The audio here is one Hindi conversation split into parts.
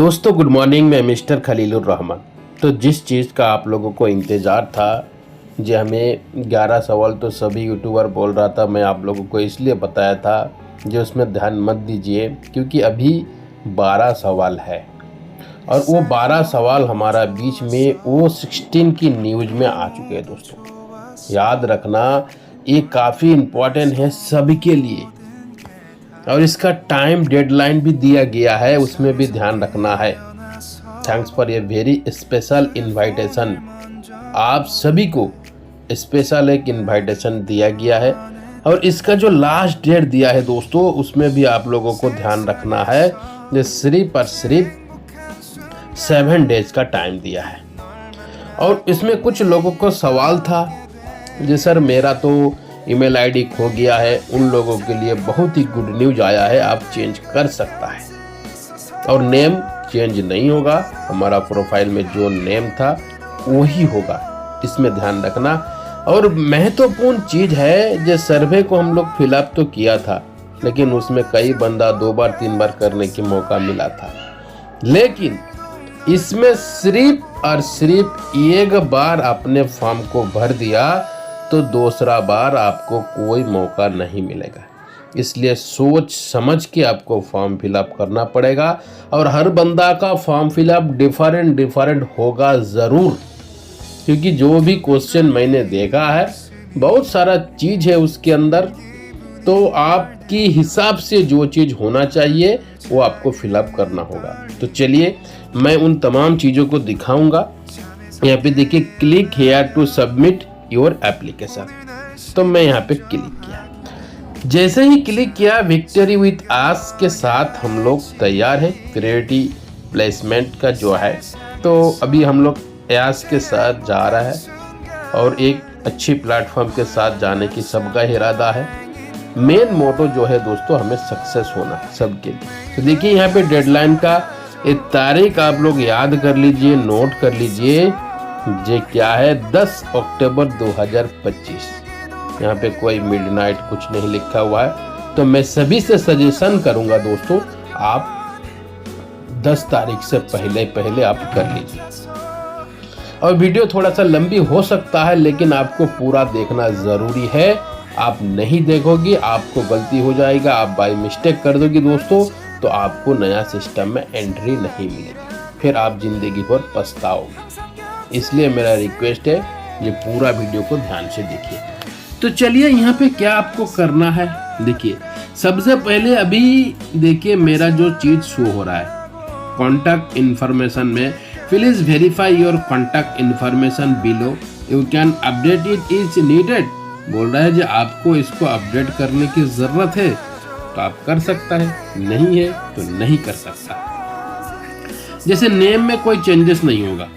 दोस्तों गुड मॉर्निंग। मैं मिस्टर खलीलुर रहमान। तो जिस चीज़ का आप लोगों को इंतज़ार था, जो हमें 11 सवाल तो सभी यूट्यूबर बोल रहा था, मैं आप लोगों को इसलिए बताया था जो उसमें ध्यान मत दीजिए, क्योंकि अभी 12 सवाल है और वो 12 सवाल हमारा बीच में वो 16 की न्यूज़ में आ चुके हैं। दोस्तों याद रखना, ये काफ़ी इम्पोर्टेंट है सबके लिए और इसका टाइम डेडलाइन भी दिया गया है, उसमें भी ध्यान रखना है। Thanks for a very special invitation. आप सभी को स्पेशल एक इनवाइटेशन दिया गया है और इसका जो लास्ट डेट दिया है दोस्तों, उसमें भी आप लोगों को ध्यान रखना है। जो सिर्फ और सिर्फ 7 डेज का टाइम दिया है और इसमें कुछ लोगों को सवाल था जी सर मेरा तो ईमेल आईडी खो गया है। उन लोगों के लिए बहुत ही गुड न्यूज आया है, आप चेंज कर सकता है और नेम चेंज नहीं होगा। हमारा प्रोफाइल में जो नेम था वही होगा, इसमें ध्यान रखना। और महत्वपूर्ण चीज़ है, जो सर्वे को हम लोग फिलअप तो किया था, लेकिन उसमें कई बंदा 2 बार 3 बार करने की मौका मिला था, लेकिन इसमें सिर्फ और सिर्फ एक बार आपने फॉर्म को भर दिया तो दूसरा बार आपको कोई मौका नहीं मिलेगा। इसलिए सोच समझ के आपको फॉर्म फिलअप करना पड़ेगा और हर बंदा का फॉर्म फिलअप डिफरेंट होगा ज़रूर, क्योंकि जो भी क्वेश्चन मैंने देखा है बहुत सारा चीज़ है उसके अंदर, तो आपकी हिसाब से जो चीज़ होना चाहिए वो आपको फिलअप करना होगा। तो चलिए मैं उन तमाम चीज़ों को दिखाऊंगा। यहाँ पे देखिए, click here to submit your application. तो मैं यहाँ पे क्लिक किया। जैसे ही क्लिक किया, विक्ट्री विथ आस के साथ हम लोग तैयार है। क्रिएटिव प्लेसमेंट का जो है, तो अभी हम लोग आस के साथ जा रहा है और एक अच्छी प्लेटफॉर्म के साथ जाने की सबका इरादा है। मेन मोटो जो है दोस्तों, हमें सक्सेस होना है सबके लिए। तो देखिए यहाँ पे डेडलाइन का एक तारीख आप लोग याद कर लीजिए, नोट कर लीजिए। ये क्या है, 10 अक्टूबर 2025। यहाँ पे कोई मिडनाइट कुछ नहीं लिखा हुआ है। तो मैं सभी से सजेशन करूंगा दोस्तों, आप 10 तारीख से पहले आप कर लीजिए। और वीडियो थोड़ा सा लंबी हो सकता है, लेकिन आपको पूरा देखना ज़रूरी है। आप नहीं देखोगे आपको गलती हो जाएगा, आप बाय मिस्टेक कर दोगे दोस्तों, तो आपको नया सिस्टम में एंट्री नहीं मिलेगी, फिर आप ज़िंदगी भर पछताओगे। इसलिए मेरा रिक्वेस्ट है, ये पूरा वीडियो को ध्यान से देखिए। तो चलिए यहाँ पे क्या आपको करना है, देखिए सबसे पहले अभी देखिए मेरा जो चीज़ शो हो रहा है कॉन्टैक्ट इन्फॉर्मेशन में, please verify your contact information below, you can update it is needed. बोल रहा है जो आपको इसको अपडेट करने की ज़रूरत है तो आप कर सकता है, नहीं है तो नहीं कर सकता। जैसे नेम में कोई चेंजेस नहीं होगा,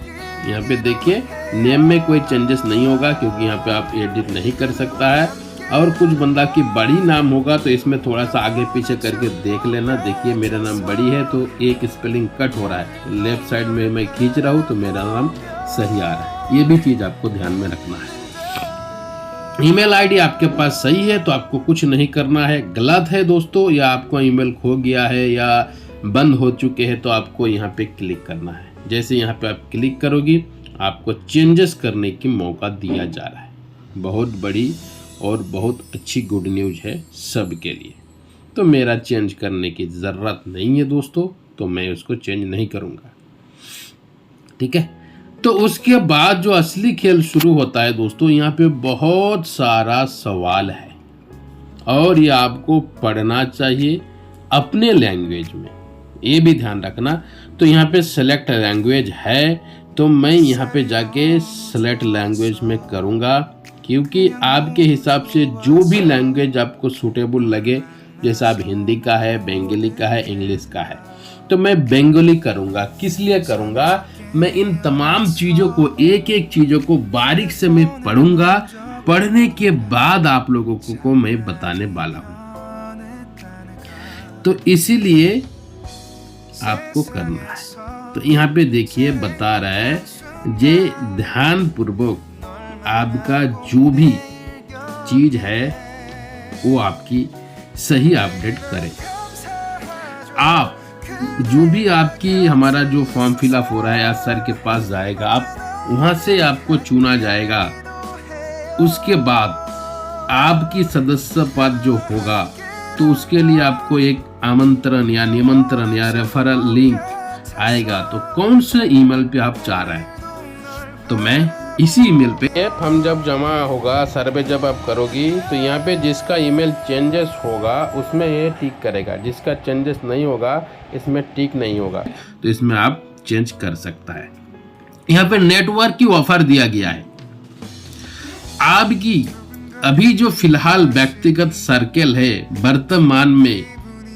यहाँ पे देखिए नेम में कोई चेंजेस नहीं होगा, क्योंकि यहाँ पे आप एडिट नहीं कर सकता है। और कुछ बंदा की बड़ी नाम होगा तो इसमें थोड़ा सा आगे पीछे करके देख लेना। देखिए मेरा नाम बड़ी है तो एक स्पेलिंग कट हो रहा है, लेफ्ट साइड में मैं खींच रहा हूँ तो मेरा नाम सही आ रहा है। ये भी चीज़ आपको ध्यान में रखना है। ईमेल आईडी आपके पास सही है तो आपको कुछ नहीं करना है। गलत है दोस्तों, या आपको ईमेल खो गया है या बंद हो चुके हैं, तो आपको यहाँ पे क्लिक करना है। जैसे यहाँ पे आप क्लिक करोगे आपको चेंजेस करने की मौका दिया जा रहा है। बहुत बड़ी और बहुत अच्छी गुड न्यूज़ है सबके लिए। तो मेरा चेंज करने की ज़रूरत नहीं है दोस्तों, तो मैं उसको चेंज नहीं करूँगा, ठीक है। तो उसके बाद जो असली खेल शुरू होता है दोस्तों, यहाँ पे बहुत सारा सवाल है और ये आपको पढ़ना चाहिए अपने लैंग्वेज में, ये भी ध्यान रखना। तो यहाँ पे सेलेक्ट लैंग्वेज है, तो मैं यहाँ पे जाके सेलेक्ट लैंग्वेज में करूँगा, क्योंकि आपके हिसाब से जो भी लैंग्वेज आपको सूटेबल लगे, जैसे आप हिंदी का है, बंगाली का है, इंग्लिश का है, तो मैं बंगाली करूँगा। किस लिए करूँगा, मैं इन तमाम चीज़ों को, एक एक चीज़ों को बारीक से मैं पढ़ूँगा। पढ़ने के बाद आप लोगों को मैं बताने वाला हूँ, तो इसीलिए आपको करना है। तो यहाँ पे देखिए बता रहा है, ये ध्यान पूर्वक आपका जो भी चीज़ है वो आपकी सही अपडेट करें। आप जो भी आपकी हमारा जो फॉर्म फिलअप हो रहा है या सर के पास जाएगा, आप वहाँ से आपको चुना जाएगा। उसके बाद आपकी सदस्य पद जो होगा तो उसके लिए आपको एक आमंत्रण या निमंत्रण या रेफरल लिंक आएगा। तो कौन से ईमेल पे आप चाह रहे हैं, तो मैं इसी ईमेल पे हम जब जमा होगा, सर्वे जब आप करोगी तो यहाँ पे जिसका ईमेल चेंजेस होगा उसमें ये टिक करेगा, जिसका चेंजेस नहीं होगा इसमें टिक नहीं होगा। तो इसमें आप चेंज कर सकता है। यहाँ पे नेटवर्क की ऑफर दिया गया है। आपकी अभी जो फिलहाल व्यक्तिगत सर्कल है, वर्तमान में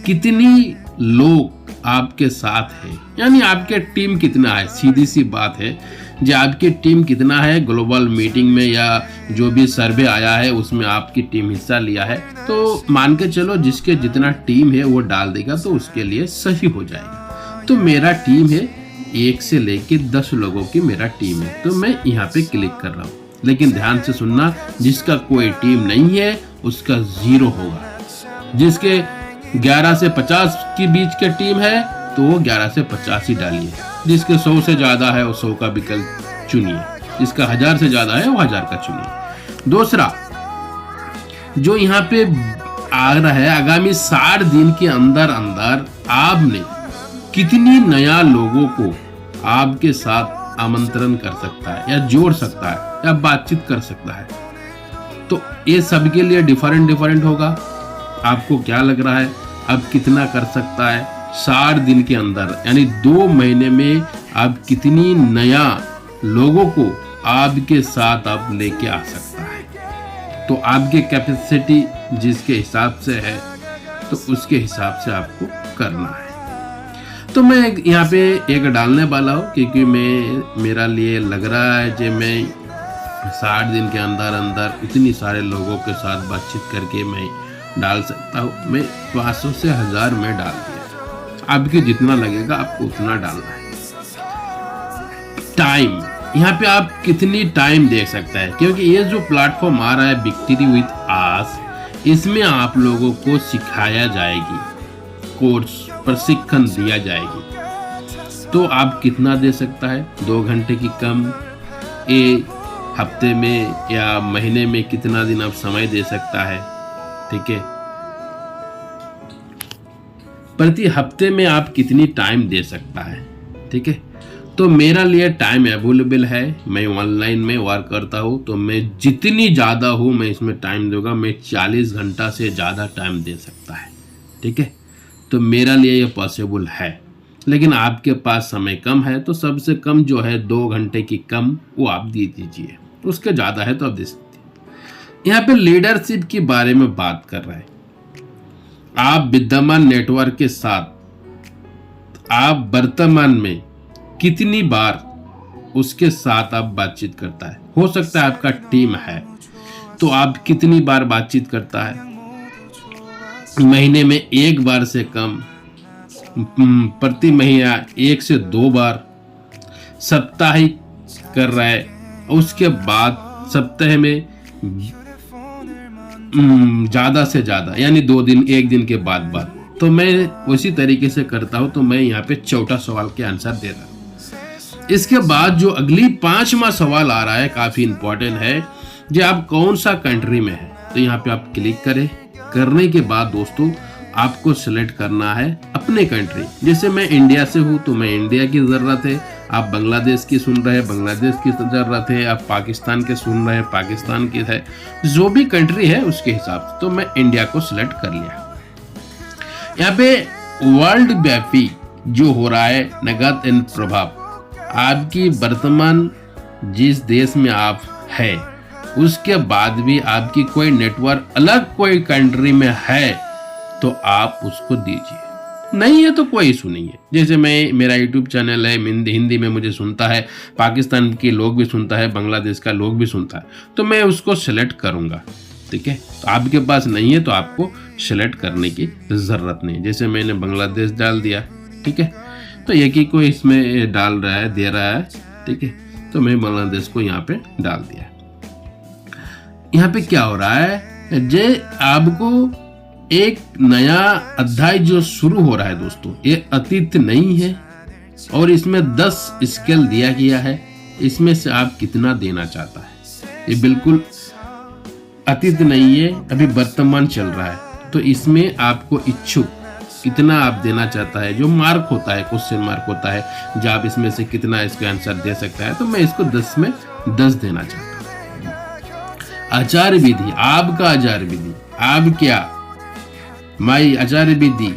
कितनी लोग आपके साथ है, यानी आपके टीम कितना है। सीधी सी बात है, जो आपकी टीम कितना है, ग्लोबल मीटिंग में या जो भी सर्वे आया है उसमें आपकी टीम हिस्सा लिया है, तो मान के चलो जिसके जितना टीम है वो डाल देगा तो उसके लिए सही हो जाएगा। तो मेरा टीम है 1 से लेके 10 लोगों की मेरा टीम है, तो मैं यहाँ पे क्लिक कर रहा हूँ। लेकिन ध्यान से सुनना, जिसका कोई टीम नहीं है उसका 0 होगा। जिसके 11 से 50 के बीच के टीम है तो वो 11 से 50 ही डालिए। जिसके 100 से ज़्यादा है वो 100 का विकल्प चुनिए। जिसका 1000 से ज़्यादा है वो 1000 का चुनिए। दूसरा जो यहाँ पे आ रहा है, आगामी 60 दिन के अंदर अंदर आपने कितनी नया लोगों को आपके साथ आमंत्रण कर सकता है या जोड़ सकता है या बातचीत कर सकता है। तो ये सबके लिए डिफरेंट होगा। आपको क्या लग रहा है अब कितना कर सकता है 60 दिन के अंदर, यानी 2 महीने में आप कितनी नया लोगों को आपके साथ आप लेके आ सकता है। तो आपके कैपेसिटी जिसके हिसाब से है तो उसके हिसाब से आपको करना है। तो मैं यहाँ पे एक डालने वाला हूँ, क्योंकि मेरा लिए लग रहा है कि मैं 60 दिन के अंदर अंदर इतनी सारे लोगों के साथ बातचीत करके मैं डाल सकता हूँ। मैं 500 से 1000 में डाल दिया। आपके जितना लगेगा आपको उतना डालना है। टाइम, यहाँ पे आप कितनी टाइम दे सकता है, क्योंकि ये जो प्लेटफॉर्म आ रहा है विक्ट्री विद आस, इसमें आप लोगों को सिखाया जाएगी, कोर्स प्रशिक्षण दिया जाएगी। तो आप कितना दे सकता है, 2 घंटे की कम, एक हफ्ते में या महीने में कितना दिन आप समय दे सकता है। ठीक है, प्रति हफ्ते में आप कितनी टाइम दे सकता है। ठीक है, तो मेरा लिए टाइम अवेलेबल है, मैं ऑनलाइन में वर्क करता हूँ, तो मैं जितनी ज़्यादा हूँ मैं इसमें टाइम दूंगा। मैं 40 घंटा से ज़्यादा टाइम दे सकता है। ठीक है, तो मेरा लिए ये पॉसिबल है। लेकिन आपके पास समय कम है तो सबसे कम जो है 2 घंटे की कम वो आप दे दीजिए, उसके ज़्यादा है तो आप दे सकते हैं। यहाँ पे लीडरशिप के बारे में बात कर रहे हैं। आप विद्यमान नेटवर्क के साथ आप वर्तमान में कितनी बार उसके साथ आप बातचीत करता है। हो सकता है आपका टीम है तो आप कितनी बार बातचीत करता है, महीने में 1 बार से कम, प्रति महीना 1 से 2 बार, साप्ताहिक कर रहा है, उसके बाद सप्ताह में ज़्यादा से ज़्यादा, यानी 2 दिन 1 दिन के बाद। तो मैं उसी तरीके से करता हूँ। तो मैं यहाँ पे 4था सवाल के आंसर दे रहा हूँ। इसके बाद जो अगली 5वां सवाल आ रहा है काफ़ी इंपॉर्टेंट है, जो आप कौन सा कंट्री में है। तो यहाँ पे आप क्लिक करें। करने के बाद दोस्तों आपको सेलेक्ट करना है अपने कंट्री। जैसे मैं इंडिया से हूँ तो मैं इंडिया की ज़रूरत है, आप बांग्लादेश की सुन रहे हैं बांग्लादेश की ज़रूरत है, आप पाकिस्तान के सुन रहे हैं पाकिस्तान की है, जो भी कंट्री है उसके हिसाब से। तो मैं इंडिया को सिलेक्ट कर लिया। यहाँ पे वर्ल्ड व्यापी जो हो रहा है नगद एंड प्रभाव, आपकी वर्तमान जिस देश में आप है उसके बाद भी आपकी कोई नेटवर्क अलग कोई कंट्री में है तो आप उसको दीजिए, नहीं है तो कोई इशू नहीं है। जैसे मेरा यूट्यूब चैनल है, हिंदी में मुझे सुनता है, पाकिस्तान के लोग भी सुनता है, बांग्लादेश का लोग भी सुनता है, तो मैं उसको सेलेक्ट करूँगा। ठीक है, तो आपके पास नहीं है तो आपको सेलेक्ट करने की ज़रूरत नहीं। जैसे मैंने बांग्लादेश डाल दिया, ठीक है, तो एक ही को इसमें डाल रहा है, दे रहा है। ठीक है, तो मैं बांग्लादेश को यहाँ पे डाल दिया। यहाँ पे क्या हो रहा है, जे आपको एक नया अध्याय जो शुरू हो रहा है दोस्तों, ये अतीत नहीं है और इसमें 10 स्केल दिया गया है। इसमें से आप कितना देना चाहता है? ये बिल्कुल अतीत नहीं है, अभी वर्तमान चल रहा है। तो इसमें आपको इच्छुक कितना आप देना चाहता है, जो मार्क होता है, क्वेश्चन मार्क होता है, जो आप इसमें से कितना इसका आंसर दे सकता है। तो मैं इसको 10 में 10 देना चाहता हूँ। आचार विधि, आपका आचार विधि, आप क्या माई आचार विधि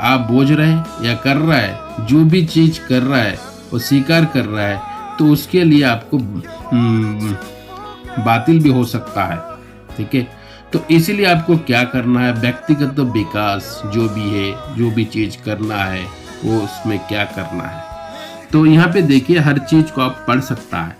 आप बोझ रहे या कर रहा है, जो भी चीज कर रहा है वो स्वीकार कर रहा है, तो उसके लिए आपको बातिल भी हो सकता है। ठीक है, तो इसलिए आपको क्या करना है, व्यक्तिगत विकास जो भी है, जो भी चीज करना है वो उसमें क्या करना है। तो यहाँ पे देखिए हर चीज को आप पढ़ सकता है।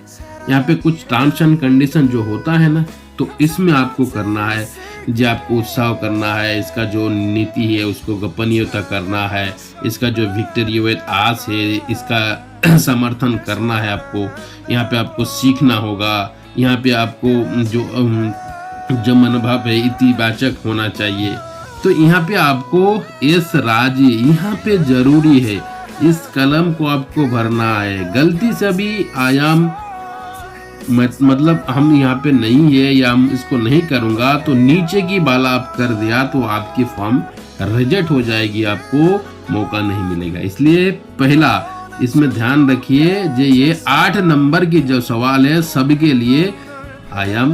यहाँ पे कुछ टर्म्स एंड कंडीशन जो होता है ना, तो इसमें आपको करना है, जो आपको उत्साह करना है, इसका जो नीति है उसको गोपनीयता करना है, इसका जो विक्टोरियत आस है इसका समर्थन करना है आपको। यहाँ पे आपको सीखना होगा, यहाँ पे आपको जो मनोभाव है इतिवाचक होना चाहिए। तो यहाँ पे आपको इस राज्य यहाँ पे जरूरी है, इस कलम को आपको भरना है। गलती से भी आयाम मतलब हम यहाँ पे नहीं है या हम इसको नहीं करूँगा तो नीचे की बाला आप कर दिया तो आपकी फॉर्म रिजेक्ट हो जाएगी, आपको मौका नहीं मिलेगा। इसलिए पहला इसमें ध्यान रखिए, जो ये 8 नंबर की जो सवाल है सबके लिए आई एम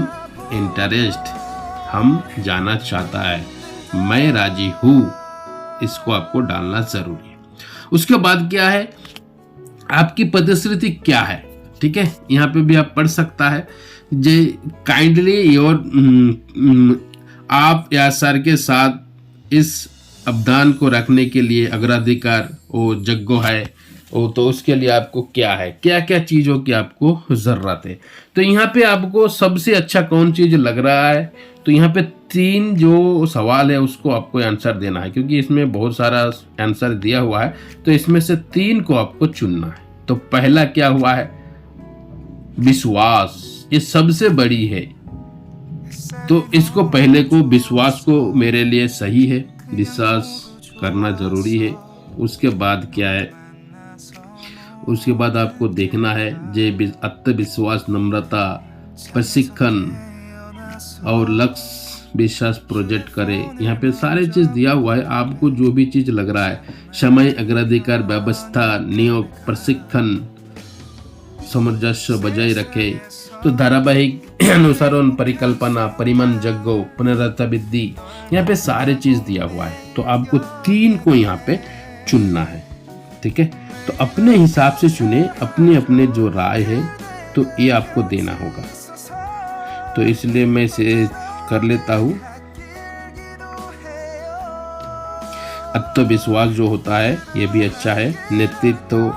इंटरेस्ट, हम जाना चाहता है, मैं राजी हूँ, इसको आपको डालना जरूरी है। उसके बाद क्या है, आपकी पदस्थिति क्या है। ठीक है, यहाँ पे भी आप पढ़ सकता है, जे काइंडली योर आप या सर के साथ इस अवधान को रखने के लिए अग्राधिकार वो जग्गो है वो, तो उसके लिए आपको क्या है, क्या क्या चीज़ों की आपको ज़रूरत है। तो यहाँ पे आपको सबसे अच्छा कौन चीज़ लग रहा है, तो यहाँ पे 3 जो सवाल है उसको आपको आंसर देना है, क्योंकि इसमें बहुत सारा आंसर दिया हुआ है, तो इसमें से 3 को आपको चुनना है। तो पहला क्या हुआ है, विश्वास, ये सबसे बड़ी है, तो इसको पहले को विश्वास को मेरे लिए सही है, विश्वास करना जरूरी है। उसके बाद क्या है, उसके बाद आपको देखना है जे आत्मविश्वास, नम्रता, प्रशिक्षण और लक्ष्य विश्वास प्रोजेक्ट करे। यहाँ पे सारे चीज दिया हुआ है, आपको जो भी चीज लग रहा है, समय, अग्राधिकार, व्यवस्था, नियोग, प्रशिक्षण, सामंजस्य बजाय रखे। तो धारावाहिक अनुसरण, परिकल्पना, परिमन, जग्गो, पुनरावृत्ति विधि, यहाँ पे सारे चीज दिया हुआ है। तो आपको 3 को यहाँ पे चुनना है। ठीक है, तो अपने हिसाब से चुने, अपने अपने जो राय है तो ये आपको देना होगा। तो इसलिए मैं इसे कर लेता हूँ। आत्मविश्वास जो होता है ये भी अच्छा है, नेतृत्व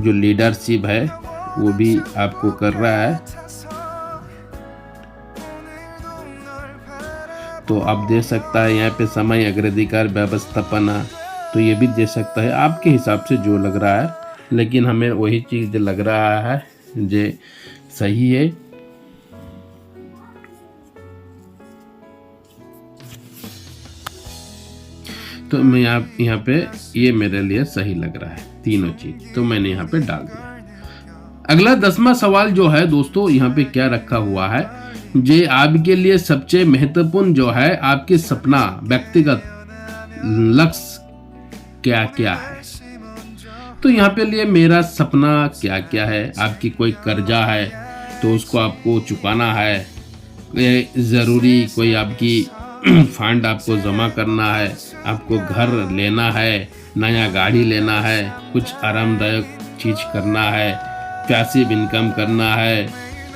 जो लीडरशिप है वो भी आपको कर रहा है। तो आप दे सकता है यहाँ पे समय, अग्राधिकार, व्यवस्थापना, तो ये भी दे सकता है आपके हिसाब से जो लग रहा है, लेकिन हमें वही चीज़ लग रहा है जो सही है। तो मैं यहाँ पे ये मेरे लिए सही लग रहा है तीनों चीज, तो मैंने यहाँ पे डाल दिया। अगला 10वां सवाल जो है दोस्तों, यहाँ पे क्या रखा हुआ है, जे आपके लिए सबसे महत्वपूर्ण जो है, आपके सपना, व्यक्तिगत लक्ष्य क्या क्या है। तो यहाँ पे लिए मेरा सपना क्या क्या है, आपकी कोई कर्जा है तो उसको आपको चुकाना है, ज़रूरी कोई आपकी फंड आपको जमा करना है, आपको घर लेना है, नया गाड़ी लेना है, कुछ आरामदायक चीज़ करना है, पैसिव इनकम करना है,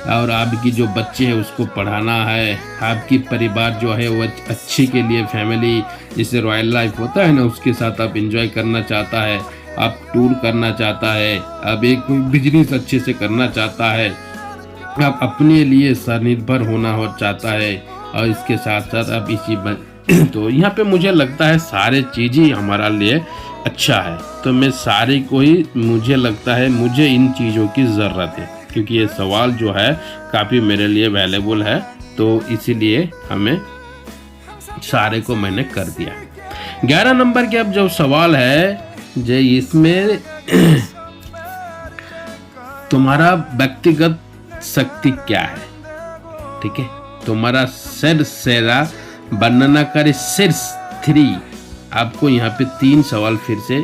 और आपकी जो बच्चे हैं उसको पढ़ाना है, आपकी परिवार जो है वो अच्छी के लिए फैमिली जैसे रॉयल लाइफ होता है ना उसके साथ आप एंजॉय करना चाहता है, आप टूर करना चाहता है, आप एक कोई बिजनेस अच्छे से करना चाहता है, आप अपने लिए स्वनिर्भर होना हो चाहता है, और इसके साथ साथ आप इसी तो यहाँ पे मुझे लगता है सारे चीज़ ही हमारा लिए अच्छा है। तो मैं सारे को ही मुझे लगता है मुझे इन चीज़ों की ज़रूरत है, क्योंकि ये सवाल जो है काफ़ी मेरे लिए वैल्यूबल है, तो इसीलिए हमें सारे को मैंने कर दिया। 11 नंबर के अब जो सवाल है जो इसमें तुम्हारा व्यक्तिगत शक्ति क्या है, ठीक है। तुम्हारा सर्वश्रेष्ठ वर्णना करे शीर्ष 3। आपको यहाँ पे 3 सवाल फिर से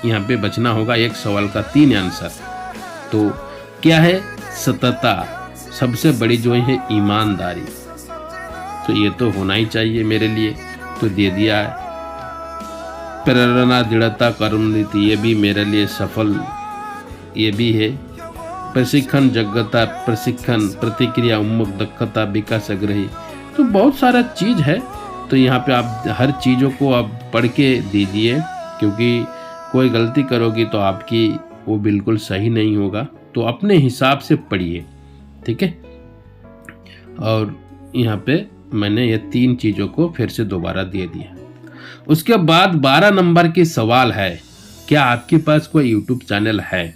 यहाँ पे बचना होगा, एक सवाल का 3 आंसर। तो क्या है? सतता, सबसे बड़ी जो है ईमानदारी, तो ये तो होना ही चाहिए मेरे लिए, तो दे दिया है। प्रेरणा, दृढ़ता, कर्मनीति, ये भी मेरे लिए सफल, ये भी है। प्रशिक्षण, योग्यता, प्रशिक्षण, प्रतिक्रिया, उन्मुख, दक्षता, विकास, आग्रही, तो बहुत सारा चीज़ है। तो यहाँ पे आप हर चीज़ों को आप पढ़ के दीजिए, क्योंकि कोई गलती करोगी तो आपकी वो बिल्कुल सही नहीं होगा। तो अपने हिसाब से पढ़िए, ठीक है। और यहाँ पे मैंने ये 3 चीज़ों को फिर से दोबारा दे दिया। उसके बाद 12 नंबर की सवाल है, क्या आपके पास कोई यूट्यूब चैनल है?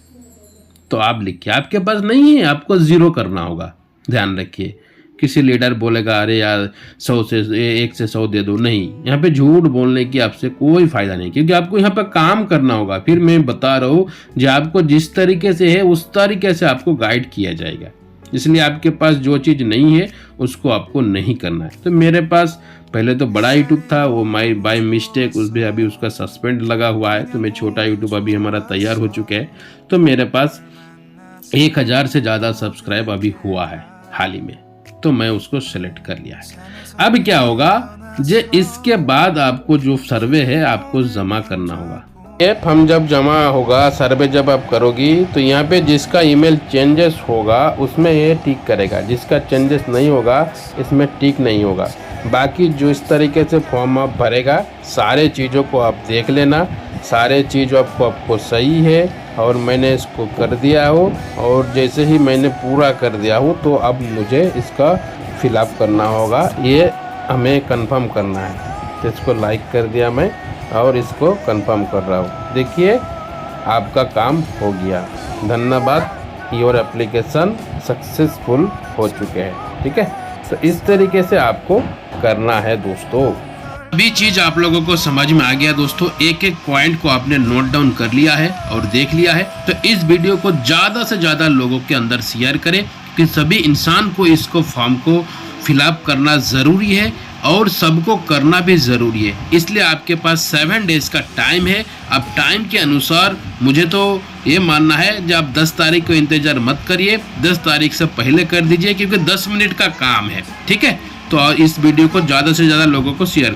तो आप लिखिए, आपके पास नहीं है, आपको 0 करना होगा। ध्यान रखिए, किसी लीडर बोलेगा अरे यार 100 से 1 से 100 दे दो, नहीं, यहाँ पे झूठ बोलने की आपसे कोई फायदा नहीं, क्योंकि आपको यहाँ पे काम करना होगा। फिर मैं बता रहा हूँ, जो आपको जिस तरीके से है उस तरीके से आपको गाइड किया जाएगा। इसलिए आपके पास जो चीज़ नहीं है उसको आपको नहीं करना है। तो मेरे पास पहले तो बड़ा यूट्यूब था, वो बाय मिस्टेक उसमें अभी उसका सस्पेंड लगा हुआ है। तो मैं छोटा यूट्यूब अभी हमारा तैयार हो चुका है। तो मेरे पास 1000 से ज़्यादा सब्सक्राइब अभी हुआ है हाल ही में, तो मैं उसको सेलेक्ट कर लिया है। अब क्या होगा, जे इसके बाद आपको जो सर्वे है आपको जमा करना होगा। ऐप हम जब जमा होगा, सर्वे जब आप करोगी, तो यहाँ पे जिसका ईमेल चेंजेस होगा उसमें ये टिक करेगा, जिसका चेंजेस नहीं होगा इसमें टिक नहीं होगा। बाकी जो इस तरीके से फॉर्म आप भरेगा, सारे चीज़ों को आप देख लेना, सारे चीज़ आपको सही है और मैंने इसको कर दिया हो। और जैसे ही मैंने पूरा कर दिया हो तो अब मुझे इसका फिलअप करना होगा, ये हमें कंफर्म करना है। तो इसको लाइक कर दिया मैं और इसको कंफर्म कर रहा हूँ। देखिए आपका काम हो गया, धन्यवाद, योर एप्लीकेशन सक्सेसफुल हो चुके हैं, ठीक है। तो इस तरीके से आपको करना है दोस्तों। सभी चीज आप लोगों को समझ में आ गया दोस्तों, एक एक पॉइंट को आपने नोट डाउन कर लिया है और देख लिया है। तो इस वीडियो को ज्यादा से ज्यादा लोगों के अंदर शेयर करें कि सभी इंसान को इसको फॉर्म को फिलअप करना जरूरी है और सबको करना भी जरूरी है। इसलिए आपके पास 7 डेज का टाइम है। अब टाइम के अनुसार मुझे तो ये मानना है, जब 10 तारीख को इंतजार मत करिए, 10 तारीख से पहले कर दीजिए, क्योंकि 10 मिनट का काम है, ठीक है। तो इस वीडियो को ज़्यादा से ज़्यादा लोगों को शेयर